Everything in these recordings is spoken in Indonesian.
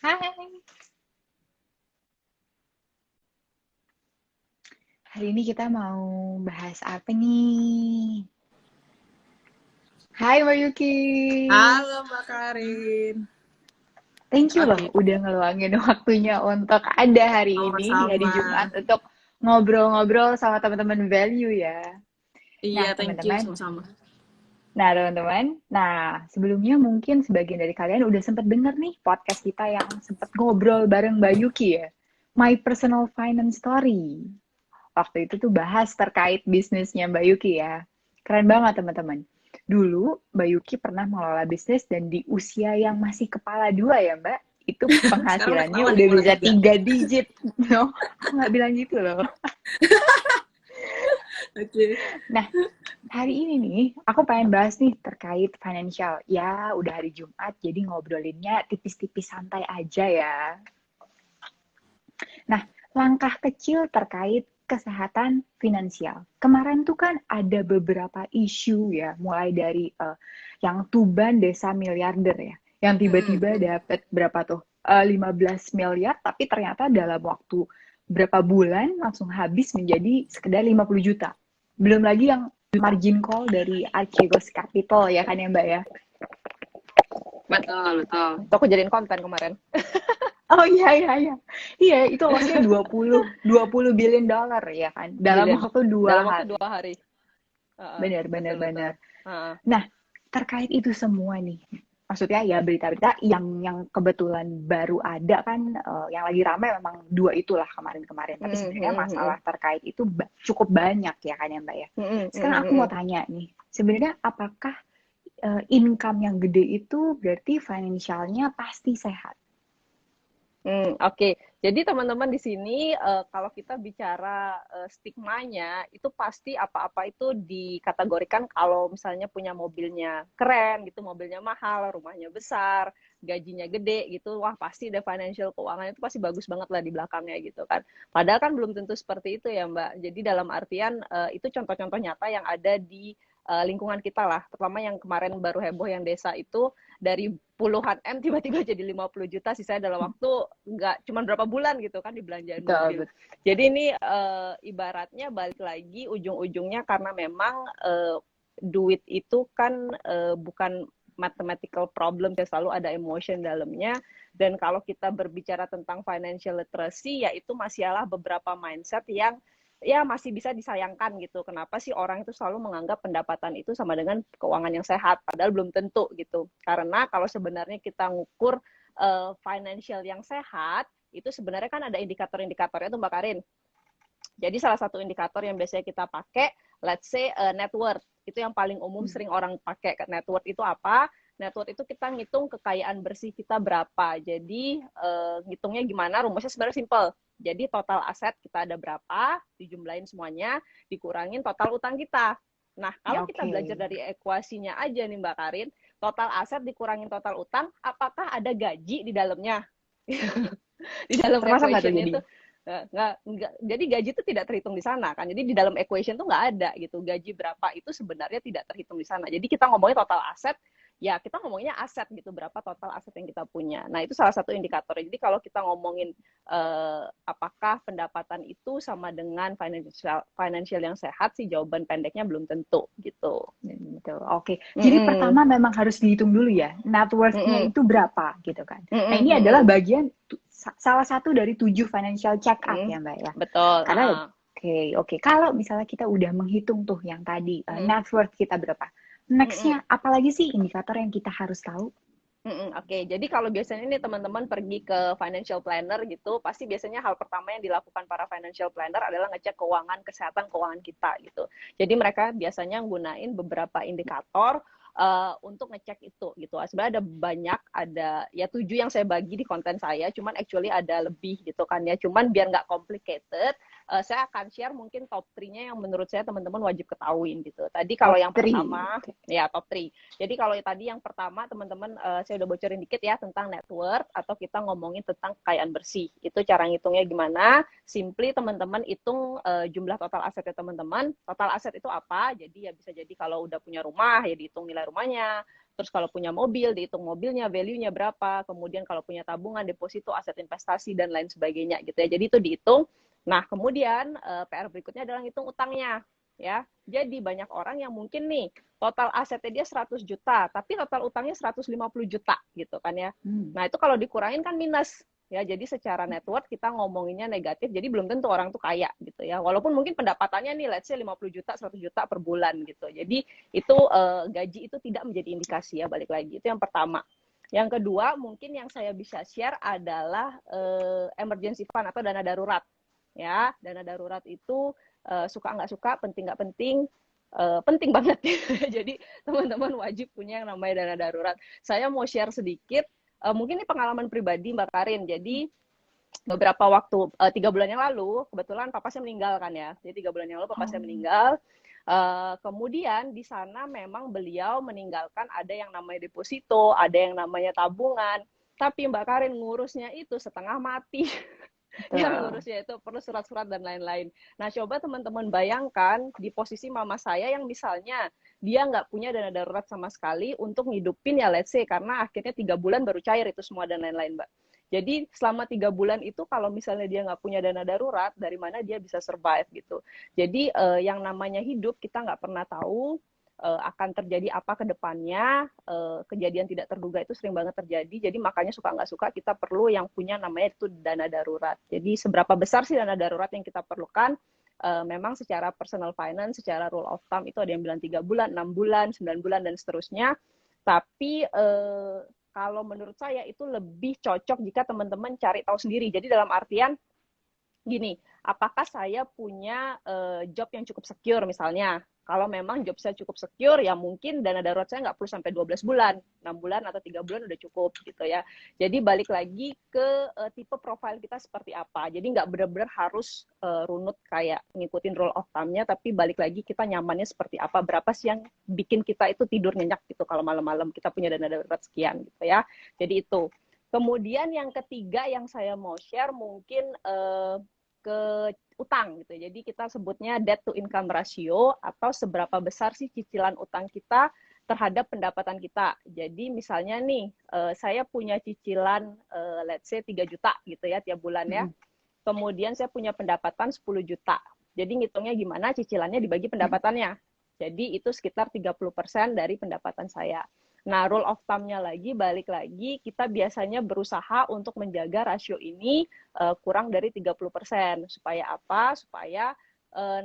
Hai, hari ini kita mau bahas apa nih? Hai Mbak Yuki, Halo Mbak Karin. thank you loh Oke, udah ngeluangin waktunya untuk ada hari ini di hari sama-sama. Jumat untuk ngobrol-ngobrol sama teman-teman value ya. Iya, Nah thank you, teman-teman, sama-sama. sebelumnya mungkin sebagian dari kalian udah sempet denger nih podcast kita yang sempet ngobrol bareng Mbak Yuki ya, My Personal Finance Story. Waktu itu tuh bahas terkait bisnisnya Mbak Yuki ya. Keren banget teman-teman. Dulu Mbak Yuki pernah mengelola bisnis dan di usia yang masih kepala dua ya Mbak, itu Sekarang udah penghasilannya ketahuan nih udah kepala bisa tiga. 3 digit. No, aku nggak bilang gitu loh. Oke. Nah, hari ini nih, aku pengen bahas nih terkait financial. Ya, udah hari Jumat, jadi ngobrolinnya tipis-tipis santai aja ya. Nah, langkah kecil terkait kesehatan finansial. Kemarin tuh kan ada beberapa isu ya, mulai dari yang Tuban desa miliarder ya, yang tiba-tiba Mm-mm. dapat berapa tuh? 15 miliar, tapi ternyata dalam waktu berapa bulan langsung habis menjadi sekedar 50 juta. Belum lagi yang margin call dari Archegos Capital ya kan ya Mbak ya? Betul, betul. Itu aku jadiin konten kemarin. Oh iya iya iya. Iya, itu lossnya 20 billion dollar ya kan. Dalam Billion. waktu dua Dalam waktu hari. 2 hari. Benar benar Betul, betul. benar. Heeh. Nah, terkait itu semua nih. Maksudnya ya berita-berita yang kebetulan baru ada kan yang lagi ramai memang dua itulah kemarin-kemarin. Tapi Mm-mm, sebenarnya mm-mm, mm-mm. masalah terkait itu cukup banyak ya kan ya Mbak ya. Mm-mm, Sekarang mm-mm, aku mau mm-mm. tanya nih, sebenarnya apakah income yang gede itu berarti financialnya pasti sehat? Oke. Jadi teman-teman di sini kalau kita bicara stigmanya itu pasti apa-apa itu dikategorikan kalau misalnya punya mobilnya keren gitu, mobilnya mahal, rumahnya besar, gajinya gede gitu, wah pasti deh financial keuangan itu pasti bagus banget lah di belakangnya gitu kan. Padahal kan belum tentu seperti itu ya Mbak. Jadi dalam artian itu contoh-contoh nyata yang ada di lingkungan kita lah, terutama yang kemarin baru heboh yang desa itu dari puluhan M tiba-tiba jadi 50 juta sisanya dalam waktu nggak cuma berapa bulan gitu kan dibelanjain Betul, mobil. betul. Jadi ini ibaratnya balik lagi ujung-ujungnya karena memang duit itu kan bukan mathematical problem ya selalu ada emotion dalamnya dan kalau kita berbicara tentang financial literacy ya itu masihlah beberapa mindset yang ya masih bisa disayangkan gitu. Kenapa sih orang itu selalu menganggap pendapatan itu sama dengan keuangan yang sehat? Padahal belum tentu gitu. Karena kalau sebenarnya kita ngukur financial yang sehat, itu sebenarnya kan ada indikator-indikatornya tuh Mbak Karin. Jadi salah satu indikator yang biasanya kita pakai, let's say net worth. Itu yang paling umum sering orang pakai. Net worth itu apa? Net worth itu kita ngitung kekayaan bersih kita berapa. Jadi ngitungnya gimana? Rumusnya sebenarnya simple. Jadi total aset kita ada berapa, dijumlahin semuanya, dikurangin total utang kita. Nah, Ya kalau kita oke. belajar dari ekuasinya aja nih Mbak Karin, total aset dikurangin total utang, apakah ada gaji di dalamnya? Di dalam Termasuk nggak tuh equation itu jadinya? nggak jadi gaji itu tidak terhitung di sana kan jadi di dalam equation tuh nggak ada gitu gaji berapa itu sebenarnya tidak terhitung di sana jadi kita ngomongin total aset ya kita ngomongnya aset gitu berapa total aset yang kita punya nah itu salah satu indikator jadi kalau kita ngomongin apakah pendapatan itu sama dengan financial yang sehat sih jawaban pendeknya belum tentu gitu. Gitu. Oke. Mm Jadi -mm. pertama memang harus dihitung dulu ya, net Mm worth-nya -mm. itu berapa gitu kan. Mm Nah, -mm. ini Mm adalah -mm. bagian salah satu dari 7 financial check Mm up -mm. ya, Mbak ya. Betul. Karena oke, oke. Kalau misalnya kita udah menghitung tuh yang tadi Mm -mm. net worth kita berapa. Mm -mm. Next-nya apalagi sih indikator yang kita harus tahu? Oke, jadi kalau biasanya ini teman-teman pergi ke financial planner gitu, pasti biasanya hal pertama yang dilakukan para financial planner adalah ngecek keuangan, kesehatan keuangan kita gitu. Jadi mereka biasanya menggunakan beberapa indikator untuk ngecek itu gitu. Sebenarnya ada banyak, ada ya 7 yang saya bagi di konten saya, cuman actually ada lebih gitu kan ya. Cuman biar nggak complicated, saya akan share mungkin top 3-nya yang menurut saya teman-teman wajib ketahuin gitu. Tadi kalau Top yang 3. pertama, Oke. ya top 3. Jadi kalau tadi yang pertama teman-teman saya udah bocorin dikit ya tentang net worth atau kita ngomongin tentang kekayaan bersih. Itu cara ngitungnya gimana? Simply teman-teman hitung jumlah total asetnya teman-teman. Total aset itu apa? Jadi ya bisa jadi kalau udah punya rumah ya dihitung nilai rumahnya. Terus kalau punya mobil, dihitung mobilnya, value-nya berapa. Kemudian kalau punya tabungan, deposito, aset investasi, dan lain sebagainya gitu ya. Jadi itu dihitung. Nah, kemudian PR berikutnya adalah ngitung utangnya. Ya, jadi banyak orang yang mungkin nih total asetnya dia 100 juta, tapi total utangnya 150 juta gitu kan ya. Nah, itu kalau dikurangin kan minus. Ya, jadi secara net worth kita ngomonginnya negatif, jadi belum tentu orang tuh kaya gitu ya. Walaupun mungkin pendapatannya nih let's say 50 juta, 100 juta per bulan gitu. Jadi itu gaji itu tidak menjadi indikasi ya, balik lagi. Itu yang pertama. Yang kedua, mungkin yang saya bisa share adalah emergency fund atau dana darurat. Ya, dana darurat itu suka nggak suka, penting nggak penting, penting banget. Jadi teman-teman wajib punya yang namanya dana darurat. Saya mau share sedikit. Mungkin ini pengalaman pribadi Mbak Karin. Jadi beberapa waktu 3 bulan yang lalu kebetulan papa saya meninggal kan ya. Jadi 3 bulan yang lalu papa saya meninggal. Kemudian di sana memang beliau meninggalkan ada yang namanya deposito, ada yang namanya tabungan. Tapi Mbak Karin ngurusnya itu setengah mati. Yang ngurusnya itu perlu surat-surat dan lain-lain. Nah, coba teman-teman bayangkan di posisi mama saya yang misalnya dia nggak punya dana darurat sama sekali untuk ngidupin ya let's say, karena akhirnya 3 bulan baru cair itu semua dan lain-lain, Mbak. Jadi selama 3 bulan itu kalau misalnya dia nggak punya dana darurat, dari mana dia bisa survive gitu. Jadi yang namanya hidup kita nggak pernah tahu akan terjadi apa ke depannya, kejadian tidak terduga itu sering banget terjadi, jadi makanya suka nggak suka kita perlu yang punya namanya itu dana darurat. Jadi seberapa besar sih dana darurat yang kita perlukan, memang secara personal finance, secara rule of thumb itu ada yang bilang 3 bulan, 6 bulan, 9 bulan, dan seterusnya. Tapi kalau menurut saya itu lebih cocok jika teman-teman cari tahu sendiri. Jadi dalam artian gini, apakah saya punya job yang cukup secure misalnya. Kalau memang job saya cukup secure, ya mungkin dana darurat saya nggak perlu sampai 12 bulan, 6 bulan atau 3 bulan udah cukup gitu ya. Jadi balik lagi ke tipe profil kita seperti apa. Jadi nggak benar-benar harus runut kayak ngikutin rule of thumb-nya, tapi balik lagi kita nyamannya seperti apa, berapa sih yang bikin kita itu tidur nyenyak gitu kalau malam-malam kita punya dana darurat sekian gitu ya. Jadi itu. Kemudian yang ketiga yang saya mau share mungkin ke utang gitu. Jadi kita sebutnya debt to income ratio atau seberapa besar sih cicilan utang kita terhadap pendapatan kita. Jadi misalnya nih saya punya cicilan let's say 3 juta gitu ya tiap bulannya. Kemudian saya punya pendapatan 10 juta. Jadi ngitungnya gimana cicilannya dibagi pendapatannya. Jadi itu sekitar 30% dari pendapatan saya. Nah, rule of thumb-nya lagi, balik lagi, kita biasanya berusaha untuk menjaga rasio ini kurang dari 30%. Supaya apa? Supaya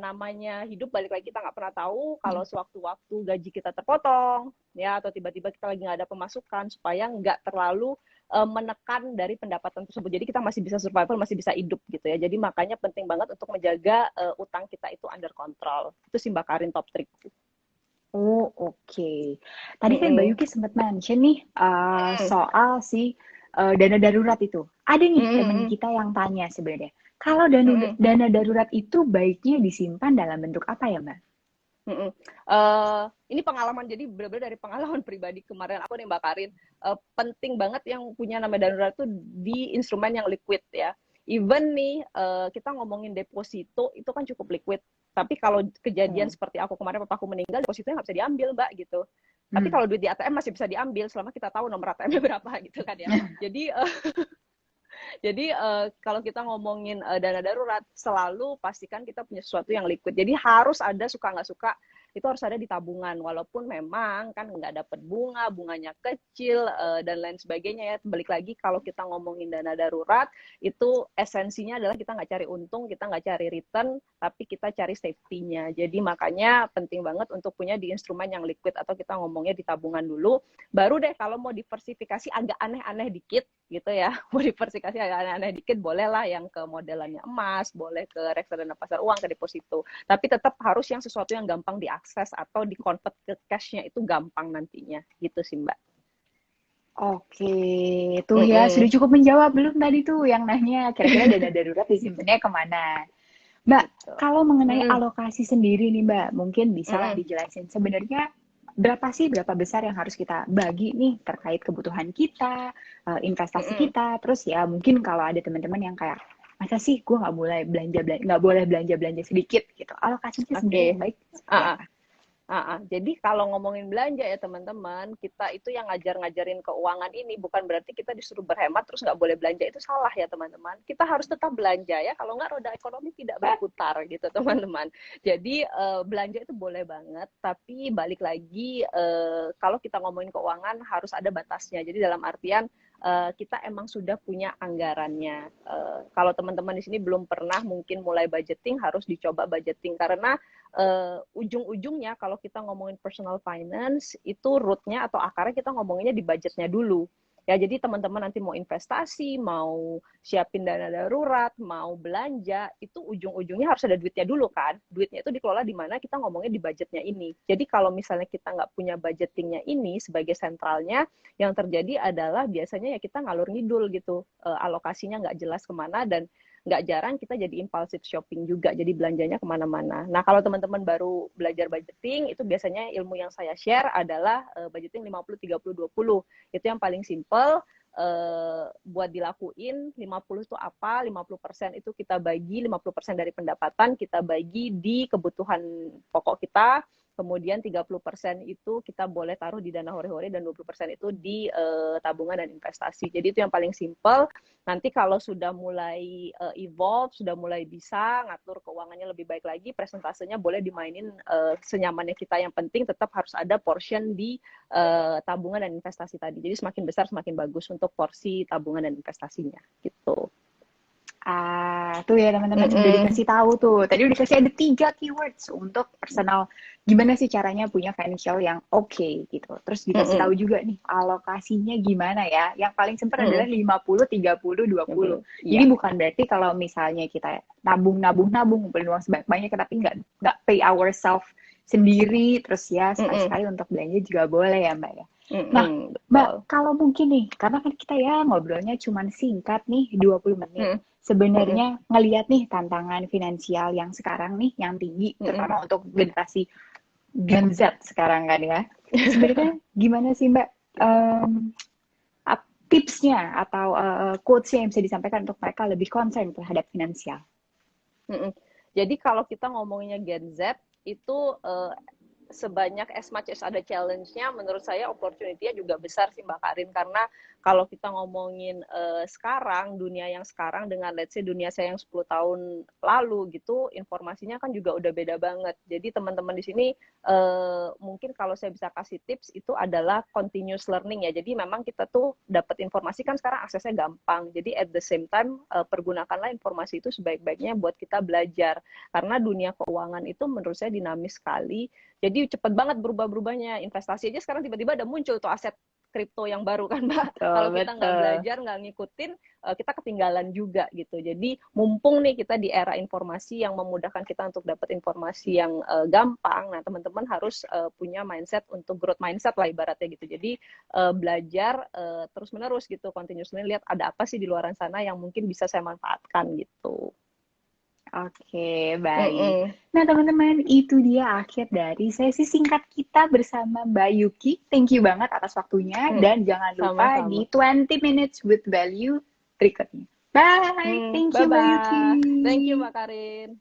namanya hidup, balik lagi kita nggak pernah tahu kalau sewaktu-waktu gaji kita terpotong, ya, atau tiba-tiba kita lagi nggak ada pemasukan, supaya nggak terlalu menekan dari pendapatan tersebut. Jadi kita masih bisa survival, masih bisa hidup gitu ya. Jadi makanya penting banget untuk menjaga utang kita itu under control. Itu sih Mbak Karin top trick. Oh, oke. Tadi kan Mbak Yuki sempat mention nih soal si dana darurat itu. Ada nih temen kita yang tanya sebenarnya, kalau dana darurat itu baiknya disimpan dalam bentuk apa ya, Mbak? Ini pengalaman, jadi benar-benar dari pengalaman pribadi kemarin aku nih Mbak Karin, penting banget yang punya nama darurat itu di instrumen yang liquid ya. Even nih kita ngomongin deposito itu kan cukup liquid, tapi kalau kejadian seperti aku kemarin papaku meninggal, depositonya nggak bisa diambil Mbak gitu. Tapi kalau duit di ATM masih bisa diambil selama kita tahu nomor ATM-nya berapa gitu kan ya. Jadi kalau kita ngomongin dana darurat, selalu pastikan kita punya sesuatu yang liquid. Jadi harus ada, suka nggak suka, itu harus ada di tabungan. Walaupun memang kan nggak dapat bunga, bunganya kecil, dan lain sebagainya ya. Balik lagi, kalau kita ngomongin dana darurat, itu esensinya adalah kita nggak cari untung, kita nggak cari return, tapi kita cari safety-nya. Jadi makanya penting banget untuk punya di instrumen yang liquid, atau kita ngomongnya di tabungan dulu. Baru deh kalau mau diversifikasi agak aneh-aneh dikit, gitu ya, mau diversifikasi agak aneh-aneh dikit, bolehlah yang ke modelannya emas, boleh ke reksadana pasar uang, ke deposito, tapi tetap harus yang sesuatu yang gampang diakses atau di-convert ke cash-nya itu gampang nantinya, gitu sih Mbak. Oke, tuh ya sudah cukup menjawab belum tadi tuh yang nanya kira-kira dana darurat disimpannya kemana? Mbak, kalau mengenai alokasi sendiri nih Mbak, mungkin bisa lah dijelasin sebenarnya berapa besar yang harus kita bagi nih terkait kebutuhan kita, investasi kita, terus ya mungkin kalau ada teman-teman yang kayak masa sih gue nggak boleh belanja sedikit gitu, alokasinya sebenarnya baik seperti apa? Jadi kalau ngomongin belanja ya teman-teman, kita itu yang ngajarin keuangan ini bukan berarti kita disuruh berhemat terus nggak boleh belanja, itu salah ya teman-teman. Kita harus tetap belanja ya, kalau nggak roda ekonomi tidak berputar gitu teman-teman. Jadi belanja itu boleh banget, tapi balik lagi kalau kita ngomongin keuangan harus ada batasnya. Jadi dalam artian kita emang sudah punya anggarannya. Kalau teman-teman di sini belum pernah mungkin mulai budgeting, harus dicoba budgeting karena ujung-ujungnya kalau kita ngomongin personal finance itu rootnya atau akarnya kita ngomonginnya di budgetnya dulu. Ya, jadi teman-teman nanti mau investasi, mau siapin dana darurat, mau belanja, itu ujung-ujungnya harus ada duitnya dulu kan. Duitnya itu dikelola di mana kita ngomongin di budgetnya ini. Jadi kalau misalnya kita nggak punya budgetingnya ini sebagai sentralnya, yang terjadi adalah biasanya ya kita ngalur ngidul gitu. Alokasinya nggak jelas kemana dan nggak jarang kita jadi impulsive shopping juga, jadi belanjanya kemana-mana. Nah, kalau teman-teman baru belajar budgeting, itu biasanya ilmu yang saya share adalah budgeting 50-30-20. Itu yang paling simple, buat dilakuin. 50 itu apa? 50% itu kita bagi, 50% dari pendapatan kita bagi di kebutuhan pokok kita, kemudian 30% itu kita boleh taruh di dana hore-hore dan 20% itu di tabungan dan investasi. Jadi itu yang paling simple. Nanti kalau sudah mulai evolve, sudah mulai bisa ngatur keuangannya lebih baik lagi, presentasenya boleh dimainin senyamannya kita. Yang penting tetap harus ada portion di tabungan dan investasi tadi. Jadi semakin besar semakin bagus untuk porsi tabungan dan investasinya gitu. Tuh ya teman-teman, udah dikasih tahu tuh. Tadi udah dikasih ada 3 keywords untuk personal. Gimana sih caranya punya financial yang oke gitu. Terus dikasih tahu juga nih alokasinya gimana ya. Yang paling simple adalah 50-30-20. Jadi bukan berarti kalau misalnya kita nabung ngumpulin uang sebanyak-banyak tapi nggak pay ourselves sendiri, terus ya sekali-sekali untuk belanja juga boleh ya Mbak ya. Nah, Mbak, kalau mungkin nih, karena kan kita ya ngobrolnya cuma singkat nih, 20 menit. Sebenarnya ngelihat nih tantangan finansial yang sekarang nih, yang tinggi, terutama untuk generasi Gen Z sekarang kan ya. Sebenarnya gimana sih Mbak tipsnya atau quotes-nya yang bisa disampaikan untuk mereka lebih concern terhadap finansial? Jadi kalau kita ngomonginnya Gen Z, itu sebanyak as much as ada challenge-nya, menurut saya opportunity-nya juga besar sih Mbak Karin, karena kalau kita ngomongin sekarang, dunia yang sekarang dengan let's say dunia saya yang 10 tahun lalu gitu, informasinya kan juga udah beda banget. Jadi teman-teman di sini mungkin kalau saya bisa kasih tips itu adalah continuous learning ya. Jadi memang kita tuh dapat informasi kan sekarang aksesnya gampang. Jadi at the same time pergunakanlah informasi itu sebaik-baiknya buat kita belajar. Karena dunia keuangan itu menurut saya dinamis sekali. Jadi cepet banget berubah-berubahnya. Investasi aja sekarang tiba-tiba ada muncul tuh aset kripto yang baru kan Mbak. Kalau kita nggak belajar, nggak ngikutin, kita ketinggalan juga gitu. Jadi mumpung nih kita di era informasi yang memudahkan kita untuk dapat informasi yang gampang, nah teman-teman harus punya mindset untuk growth mindset lah ibaratnya gitu. Jadi belajar terus-menerus gitu, continuously lihat ada apa sih di luar sana yang mungkin bisa saya manfaatkan gitu. Oke, baik. Nah, teman-teman, itu dia akhir dari sesi singkat kita bersama Mbak Yuki. Thank you banget atas waktunya. Dan jangan lupa di 20 minutes with value berikutnya. Bye! Thank you, Mbak Yuki. Thank you, Mbak Karin.